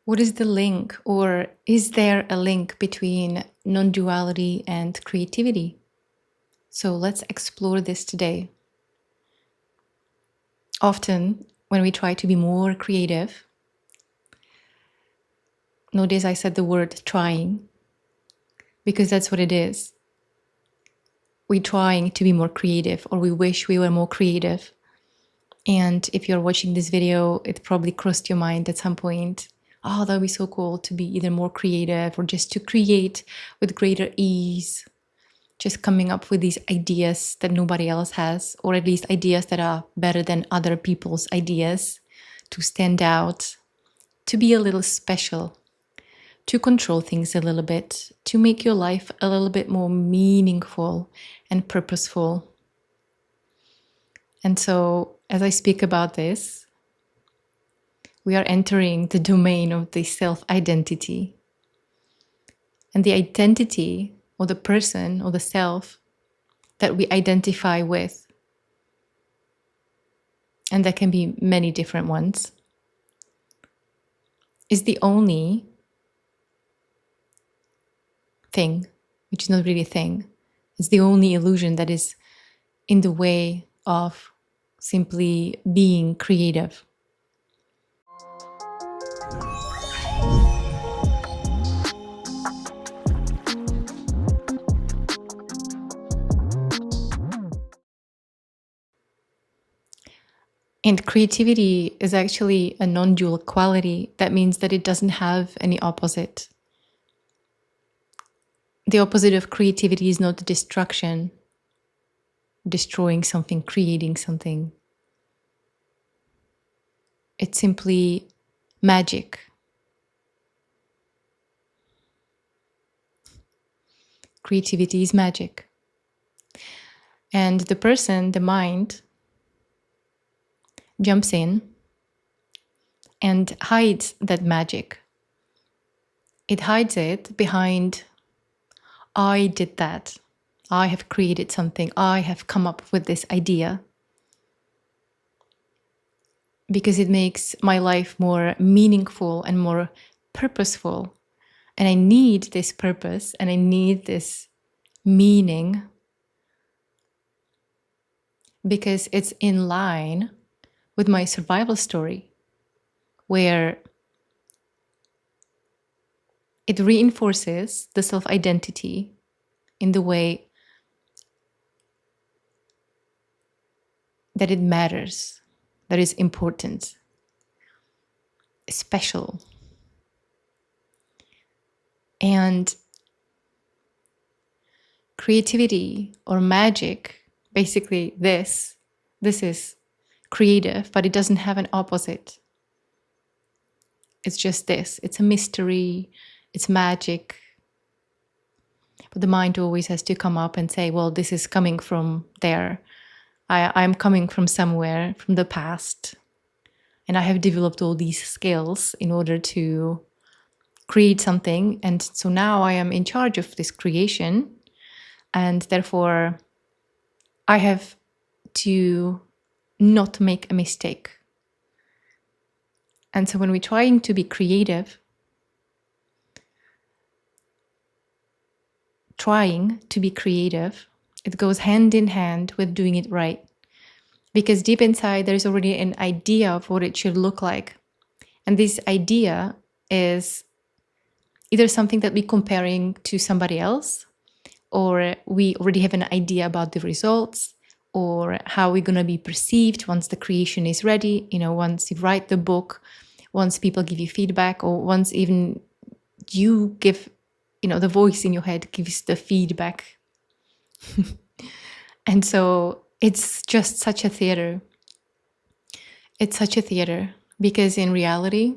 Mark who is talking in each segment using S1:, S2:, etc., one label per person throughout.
S1: What is the link, or is there a link between non-duality and creativity? So let's explore this today. Often, when we try to be more creative, notice I said the word trying, because that's what it is. We're trying to be more creative, or we wish we were more creative. And if you're watching this video, it probably crossed your mind at some point, oh, that would be so cool to be either more creative or just to create with greater ease, just coming up with these ideas that nobody else has, or at least ideas that are better than other people's ideas, to stand out, to be a little special, to control things a little bit, to make your life a little bit more meaningful and purposeful. And so, as I speak about this, we are entering the domain of the self-identity. And the identity, or the person, or the self that we identify with, and there can be many different ones, is the only thing, which is not really a thing, it's the only illusion that is in the way of simply being creative. And creativity is actually a non-dual quality. That means that it doesn't have any opposite. The opposite of creativity is not destruction, destroying something, creating something. It's simply magic. Creativity is magic. And the person, the mind, jumps in and hides that magic. It hides it behind, I did that. I have created something. I have come up with this idea. Because it makes my life more meaningful and more purposeful. And I need this purpose and I need this meaning because it's in line with my survival story, where it reinforces the self-identity in the way that it matters, that is important, special. And creativity or magic, basically this is creative, but it doesn't have an opposite. It's just this. It's a mystery. It's magic. But the mind always has to come up and say, well, this is coming from there. I'm coming from somewhere, from the past. And I have developed all these skills in order to create something. And so now I am in charge of this creation. And therefore, I have to not make a mistake. And so when we're trying to be creative, it goes hand in hand with doing it right. Because deep inside, there's already an idea of what it should look like. And this idea is either something that we're comparing to somebody else, or we already have an idea about the results, or how we're going to be perceived once the creation is ready. You know, once you write the book, once people give you feedback, or once even you give, the voice in your head gives the feedback. And so it's just such a theater. It's such a theater because in reality,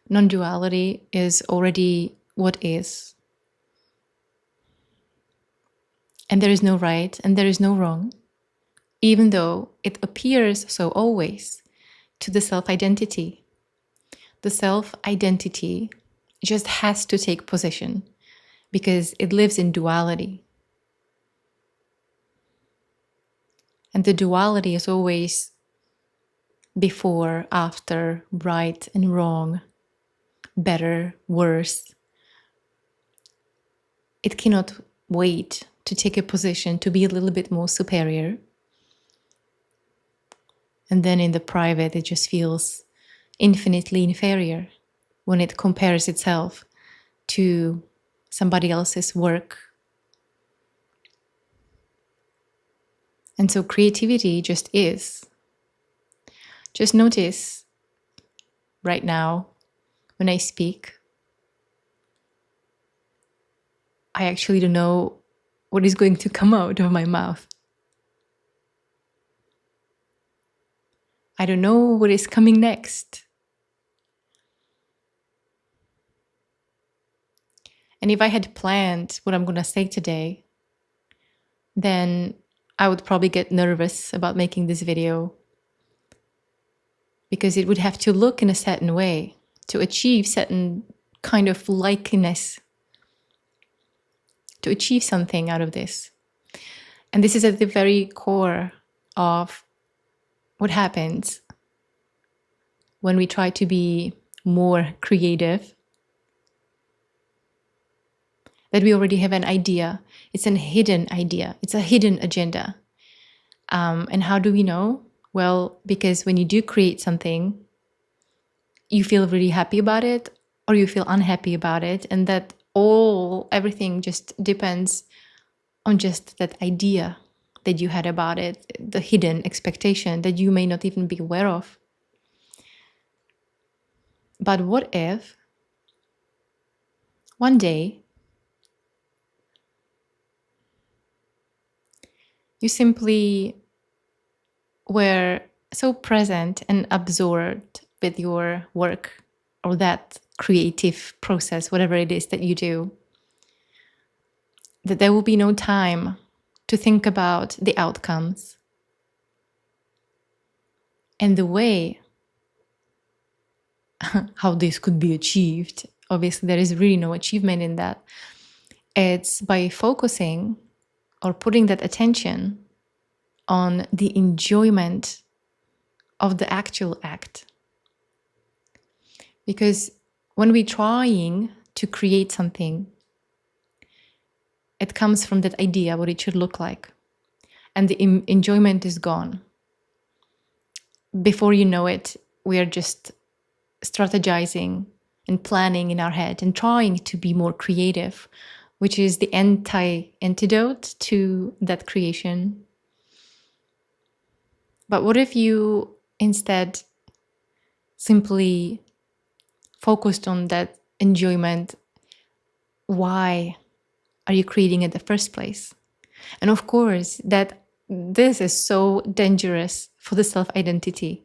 S1: non-duality is already what is. And there is no right and there is no wrong, even though it appears so always to the self-identity. The self-identity just has to take position because it lives in duality. And the duality is always before, after, right and wrong, better, worse. It cannot wait to take a position to be a little bit more superior. And then in the private, it just feels infinitely inferior when it compares itself to somebody else's work. And so creativity just is. Just notice right now when I speak, I actually don't know what is going to come out of my mouth. I don't know what is coming next. And if I had planned what I'm going to say today, then I would probably get nervous about making this video because it would have to look in a certain way to achieve certain kind of likeness, to achieve something out of this. And this is at the very core of what happens when we try to be more creative, that we already have an idea. It's a hidden idea. It's a hidden agenda. And how do we know? Well, because when you do create something, you feel really happy about it or you feel unhappy about it. And that everything just depends on just that idea that you had about it, the hidden expectation that you may not even be aware of. But what if one day you simply were so present and absorbed with your work or that creative process, whatever it is that you do, that there will be no time to think about the outcomes and the way how this could be achieved. Obviously, there is really no achievement in that. It's by focusing or putting that attention on the enjoyment of the actual act. Because when we're trying to create something, it comes from that idea what it should look like. And the enjoyment is gone. Before you know it, we are just strategizing and planning in our head and trying to be more creative, which is the antidote to that creation. But what if you instead simply focused on that enjoyment? Why are you creating in the first place? And of course, that this is so dangerous for the self-identity.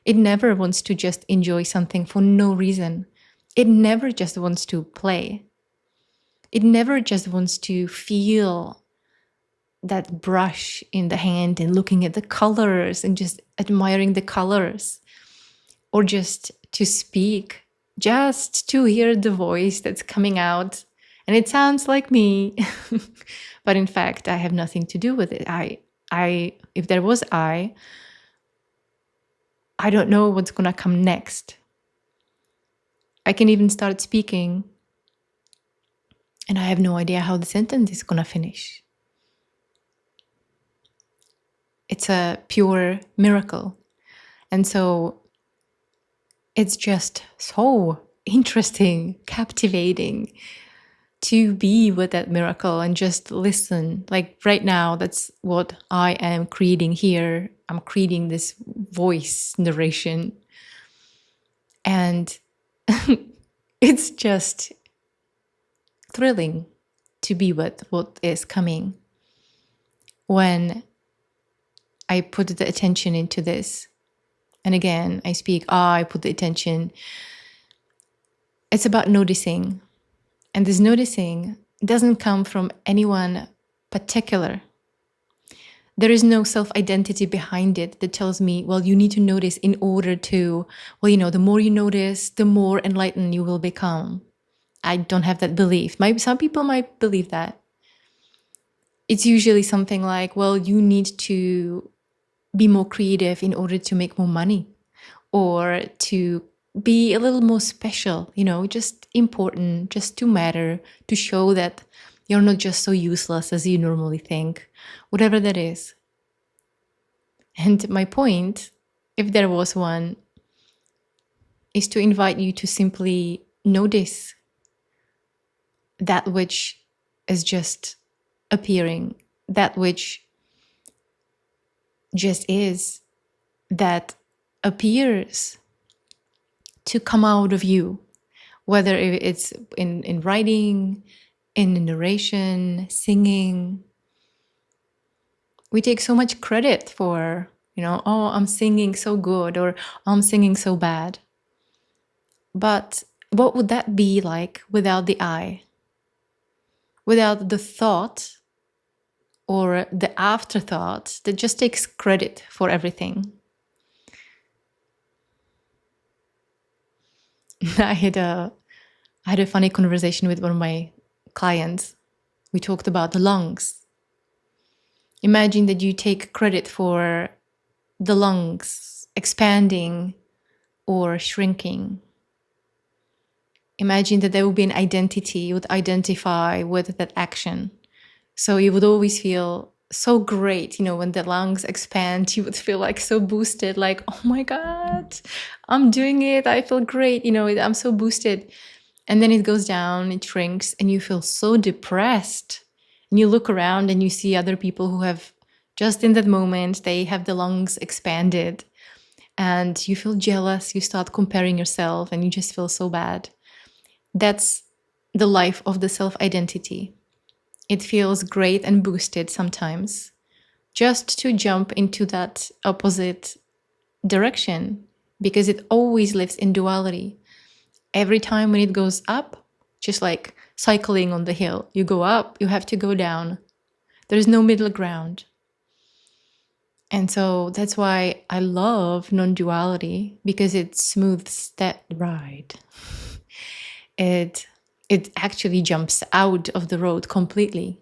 S1: It never wants to just enjoy something for no reason. It never just wants to play. It never just wants to feel that brush in the hand and looking at the colors and just admiring the colors, or just to speak, just to hear the voice that's coming out and it sounds like me. But in fact, I have nothing to do with it. If there was I don't know what's gonna come next. I can even start speaking and I have no idea how the sentence is gonna finish. It's a pure miracle. And so it's just so interesting, captivating to be with that miracle and just listen. Like right now, that's what I am creating here. I'm creating this voice narration. And it's just thrilling to be with what is coming when I put the attention into this. And again, I speak, I put the attention. It's about noticing. And this noticing doesn't come from anyone particular. There is no self-identity behind it that tells me, well, you need to notice in order to, the more you notice, the more enlightened you will become. I don't have that belief. Some people might believe that. It's usually something like, well, you need to be more creative in order to make more money, or to be a little more special, just important, just to matter, to show that you're not just so useless as you normally think, whatever that is. And my point, if there was one, is to invite you to simply notice that which is just appearing, that which just is, that appears to come out of you, whether it's in writing, in narration, singing. We take so much credit for, oh, I'm singing so good, or I'm singing so bad. But what would that be like without the I? Without the thought or the afterthought that just takes credit for everything. I had a funny conversation with one of my clients. We talked about the lungs. Imagine that you take credit for the lungs expanding or shrinking. Imagine that there would be an identity you would identify with that action. So you would always feel so great, when the lungs expand, you would feel like so boosted, like, oh my God, I'm doing it. I feel great. I'm so boosted. And then it goes down, it shrinks, and you feel so depressed. And you look around and you see other people who have just in that moment, they have the lungs expanded, and you feel jealous. You start comparing yourself and you just feel so bad. That's the life of the self-identity. It feels great and boosted sometimes, just to jump into that opposite direction, because it always lives in duality. Every time when it goes up, just like cycling on the hill, you go up, you have to go down. There's no middle ground. And so that's why I love non-duality, because it smooths that ride. It actually jumps out of the road completely.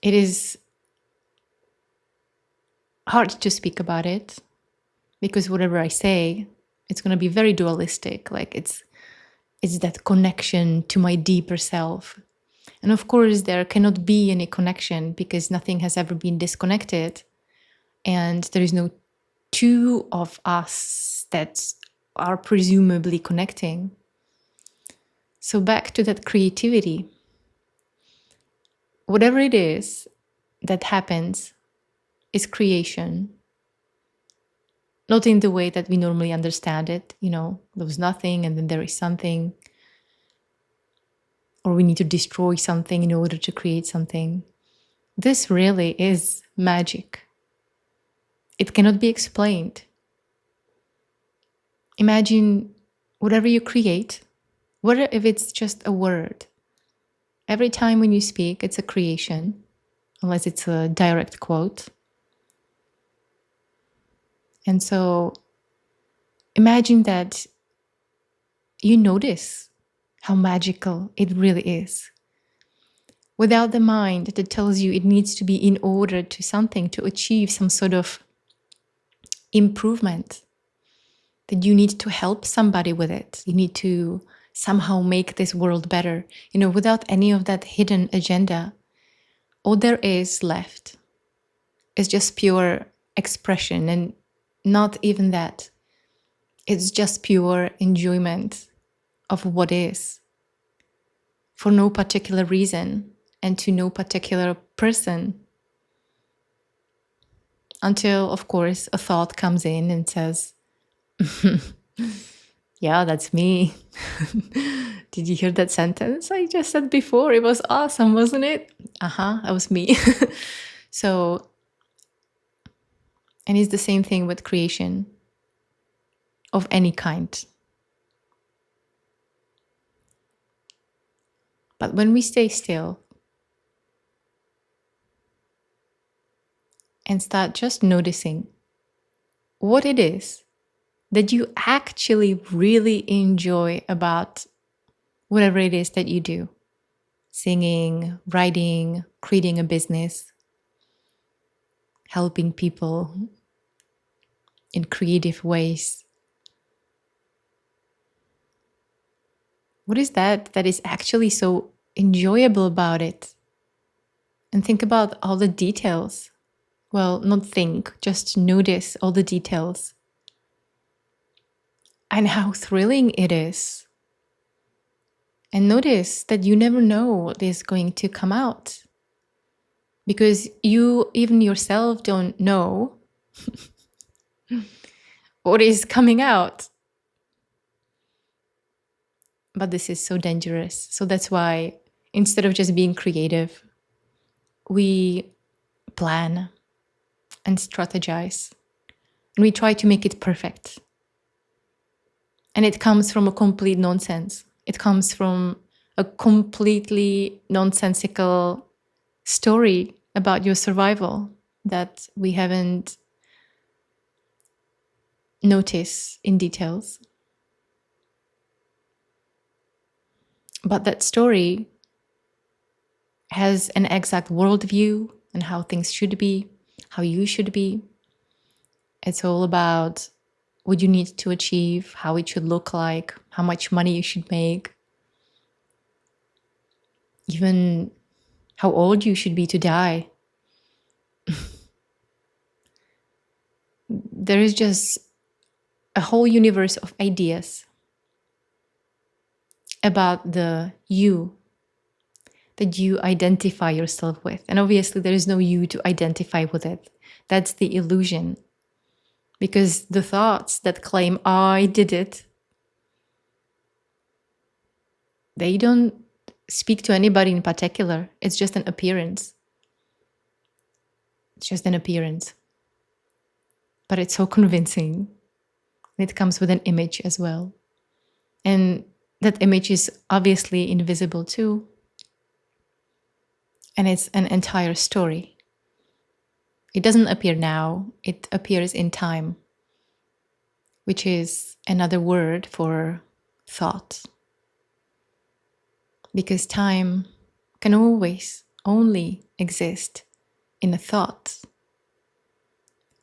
S1: It is hard to speak about it, because whatever I say, it's going to be very dualistic. Like it's that connection to my deeper self. And of course, there cannot be any connection, because nothing has ever been disconnected. And there is no two of us that are presumably connecting. So back to that creativity. Whatever it is that happens is creation. Not in the way that we normally understand it, there was nothing and then there is something. Or we need to destroy something in order to create something. This really is magic. It cannot be explained. Imagine whatever you create, what if it's just a word? Every time when you speak, it's a creation, unless it's a direct quote. And so imagine that you notice how magical it really is. Without the mind that tells you it needs to be in order to something, to achieve some sort of improvement, that you need to help somebody with it. You need to somehow make this world better. Without any of that hidden agenda, all there is left is just pure expression, and not even that. It's just pure enjoyment of what is, for no particular reason and to no particular person. Until, of course, a thought comes in and says, yeah, that's me. Did you hear that sentence I just said before? It was awesome, wasn't it? That was me. So, and it's the same thing with creation of any kind. But when we stay still and start just noticing what it is that you actually really enjoy about whatever it is that you do, singing, writing, creating a business, helping people in creative ways. What is that is actually so enjoyable about it? And think about all the details. Well, not think, just notice all the details. And how thrilling it is. And notice that you never know what is going to come out. Because you, even yourself, don't know what is coming out. But this is so dangerous. So that's why instead of just being creative, we plan and strategize. And we try to make it perfect. And it comes from a complete nonsense. It comes from a completely nonsensical story about your survival that we haven't noticed in details. But that story has an exact worldview and how things should be, how you should be. It's all about what you need to achieve, how it should look like, how much money you should make, even how old you should be to die. There is just a whole universe of ideas about the you that you identify yourself with. And obviously there is no you to identify with it. That's the illusion. Because the thoughts that claim, I did it, they don't speak to anybody in particular. It's just an appearance. It's just an appearance. But it's so convincing. It comes with an image as well. And that image is obviously invisible too. And it's an entire story. It doesn't appear now, it appears in time, which is another word for thought. Because time can always only exist in a thought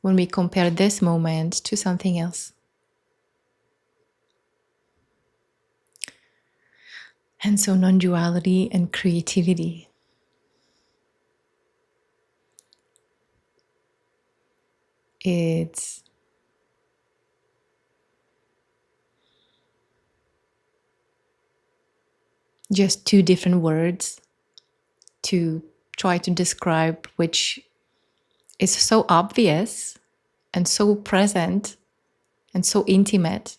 S1: when we compare this moment to something else. And so non-duality and creativity. It's just two different words to try to describe which is so obvious and so present and so intimate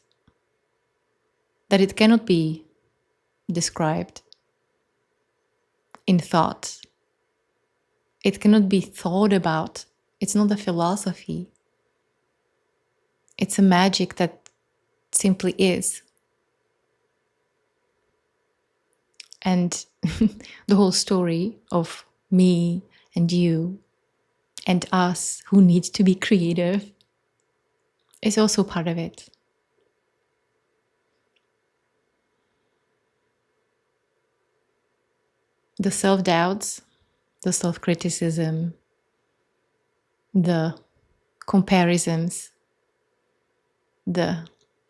S1: that it cannot be described in thought. It cannot be thought about. It's not a philosophy. It's a magic that simply is. And the whole story of me and you and us who need to be creative is also part of it. The self-doubts, the self-criticism, the comparisons, the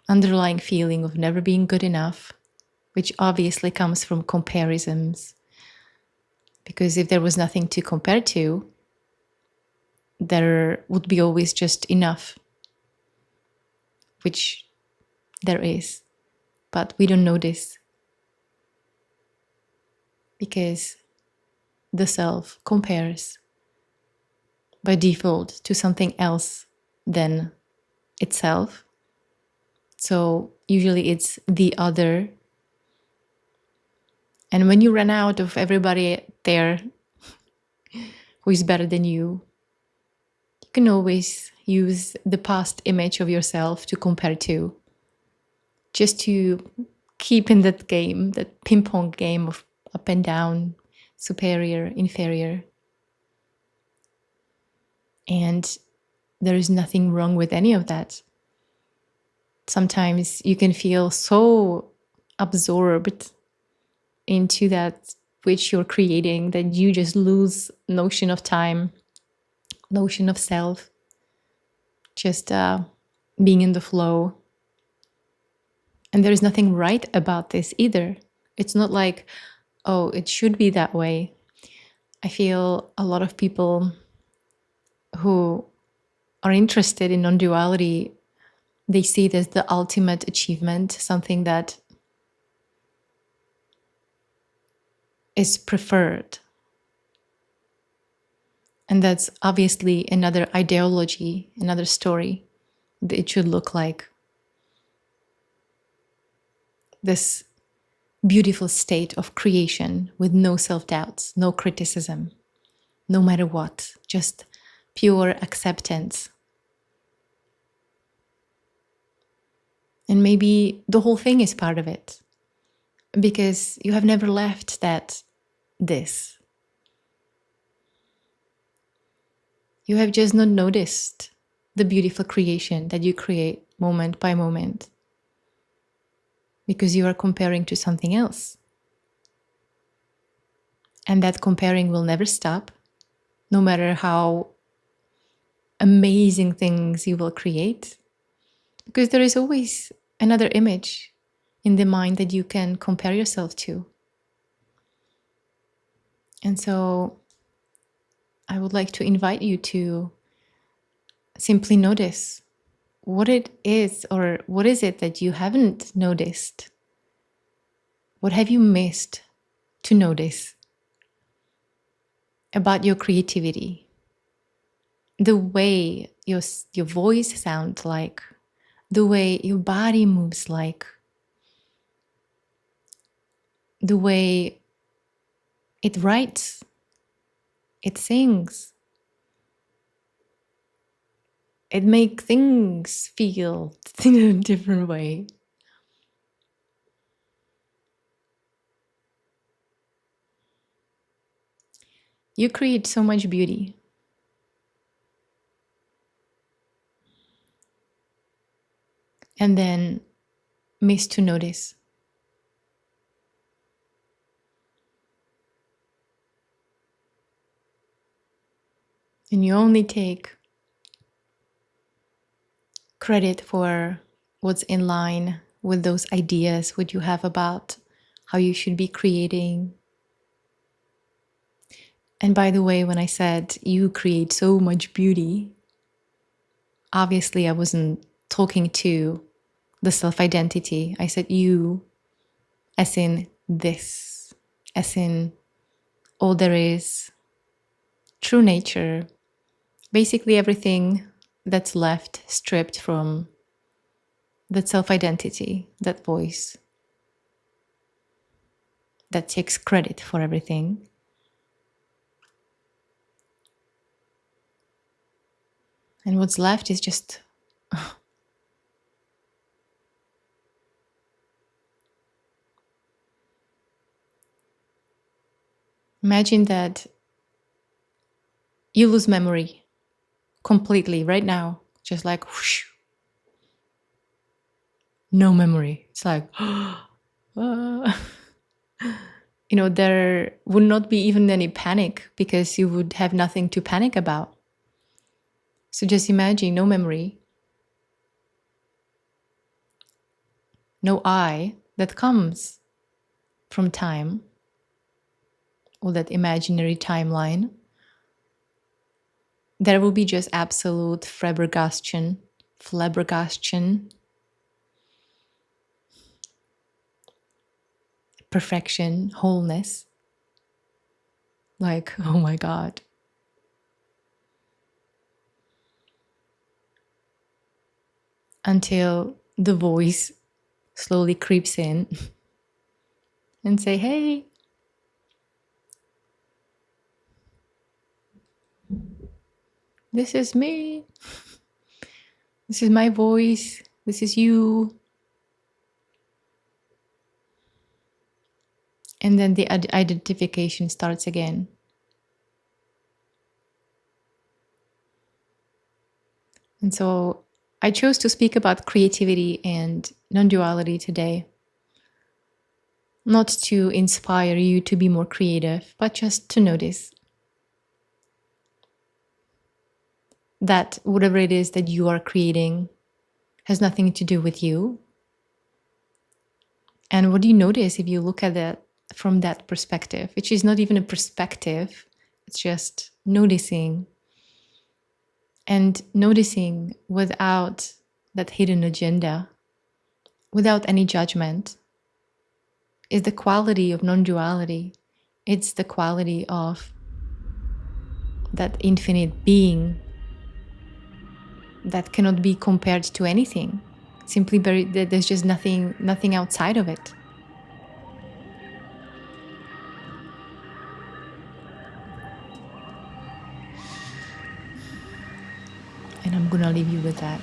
S1: underlying feeling of never being good enough, which obviously comes from comparisons. Because if there was nothing to compare to, there would be always just enough, which there is. But we don't know this. Because the self compares by default to something else than itself. So usually it's the other. And when you run out of everybody there who is better than you can always use the past image of yourself to compare to, just to keep in that game, that ping pong game of up and down, superior, inferior. And there is nothing wrong with any of that. Sometimes you can feel so absorbed into that which you're creating that you just lose notion of time. notion of self, just being in the flow. And there is nothing right about this either. It's not like, oh, it should be that way. I feel a lot of people who are interested in non-duality, they see it as the ultimate achievement, something that is preferred. And that's obviously another ideology, another story that it should look like. This beautiful state of creation with no self-doubts, no criticism, no matter what, just pure acceptance. And maybe the whole thing is part of it, because you have never left this. You have just not noticed the beautiful creation that you create moment by moment, because you are comparing to something else. And that comparing will never stop, no matter how amazing things you will create, because there is always another image in the mind that you can compare yourself to. And so I would like to invite you to simply notice what it is, or what is it that you haven't noticed? What have you missed to notice about your creativity? The way your voice sounds like, the way your body moves like, the way it writes, it sings, it makes things feel in a different way. You create so much beauty. And then miss to notice. And you only take credit for what's in line with those ideas, what you have about how you should be creating. And by the way, when I said you create so much beauty, obviously I wasn't talking to the self-identity. I said you, as in this, as in all there is, true nature, basically everything that's left stripped from that self-identity, that voice that takes credit for everything. And what's left is just imagine that you lose memory completely right now, just like whoosh, no memory. It's like, there would not be even any panic, because you would have nothing to panic about. So just imagine no memory, no I that comes from time, or that imaginary timeline. There will be just absolute flabbergastion, perfection, wholeness. Like, oh my God. Until the voice slowly creeps in and say, hey, this is me. This is my voice. This is you. And then the identification starts again. And so I chose to speak about creativity and non-duality today. Not to inspire you to be more creative, but just to notice. that whatever it is that you are creating has nothing to do with you. And what do you notice if you look at it from that perspective, which is not even a perspective, it's just noticing. And noticing without that hidden agenda, without any judgment, is the quality of non-duality. It's the quality of that infinite being that cannot be compared to anything. Simply there's just nothing outside of it. And I'm gonna leave you with that.